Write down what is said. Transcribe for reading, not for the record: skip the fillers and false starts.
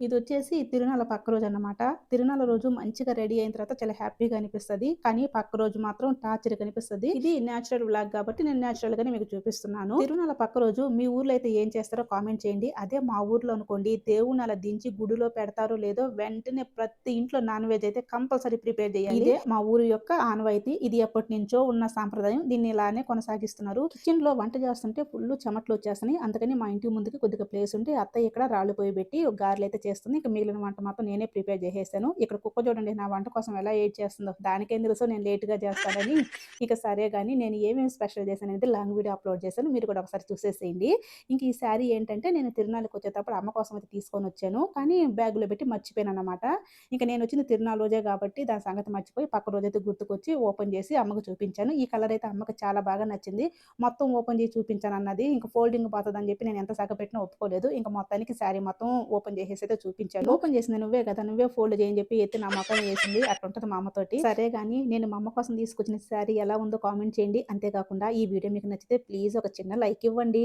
ఇదొచ్చేసి తిరునాళ్ళ పక్క రోజన్నమాట. తిరునాళ్ళ రోజు మంచిగా రెడీ అయిన తర్వాత చాలా హ్యాపీగా అనిపిస్తది. కానీ పక్క రోజు మాత్రం టార్చర్‌గా అనిపిస్తది. ఇది నేచురల్ వ్లాగ్ కాబట్టి నేను నేచురల్‌గానే మీకు చూపిస్తున్నాను. తిరునాళ్ళ పక్క రోజు మీ ఊర్లో అయితే ఏం చేస్తారో కామెంట్ చేయండి. అదే మా ఊర్లో అనుకోండి దేవుడిని అలా దించి గుడిలో పెడతారో లేదో వెంటనే ప్రతి ఇంట్లో నాన్ వెజ్ అయితే కంపల్సరీ ప్రిపేర్ చేయాలి. ఇదే మా ఊరి యొక్క ఆనవాయితీ. ఇది ఎప్పటినుంచో ఉన్న సాంప్రదాయం. దీన్ని ఇలానే కొనసాగిస్తున్నారు. కిచెన్‌లో వంట చేస్తుంటే ఫుల్లు చెమటలొచ్చేస్తున్నాయి. అందుకని మా ఇంటి ముందుకి కొద్దిగా ప్లేస్ ఉంటే అత్తయ్య ఇక్కడ రాళ్ళు పొయ్యి పెట్టి గారెలైతే చేస్తుంది. ఇక మిగిలిన వంట మాత్రం నేనే ప్రిపేర్ చేసేసాను. ఇక్కడ కుక్క చూడండి నా వంట కోసం ఎలా వెయిట్ చేస్తుందో. దానికేం తెలుసు నేను లేట్‌గా చేస్తానని. ఇక సరే గాని నేను ఏమేమి స్పెషల్ చేశాననేది లాంగ్ వీడియో అప్‌లోడ్ చేశాను. మీరు కూడా ఒకసారి చూసేసేయండి. ఇంక ఈ శారీ ఏంటంటే నేను తిరునాళ్ళకొచ్చేటప్పుడు అమ్మ కోసం అయితే తీసుకొనొచ్చాను. కానీ బ్యాగ్‌లో పెట్టి మర్చిపోయానన్నమాట. ఇంక నేనొచ్చింది తిరునాళ్ళ రోజే కాబట్టి దాని సంగతి మర్చిపోయి పక్క రోజైతే గుర్తుకొచ్చి ఓపెన్ చేసి అమ్మకు చూపించాను. ఈ కలర్ అయితే అమ్మకి చాలా బాగా నచ్చింది. మొత్తం ఓపెన్ చేసి చూపించానన్నది. ఇంక ఫోల్డింగ్ పోతదని చెప్పి నేను ఎంత సగపెట్టినా ఒప్పుకోలేదు. ఇంక మొత్తానికి శారీ మొత్తం ఓపెన్ చేసేసైతే చూపించాను. ఓపెన్ చేసింది నువ్వే కదా! నువ్వే ఫోల్డ్ చేయని చెప్పి ఎత్తి నా మొఖాన ఏసింది. అట్లుంటది మా అమ్మతోటి. సరే గాని నేను మా అమ్మ కోసం తీసుకొచ్చిన శారీ ఎలా ఉందో కామెంట్ చేయండి. అంతే కాకుండా ఈ వీడియో మీకు నచ్చితే ప్లీజ్ ఒక చిన్న లైక్ ఇవ్వండి.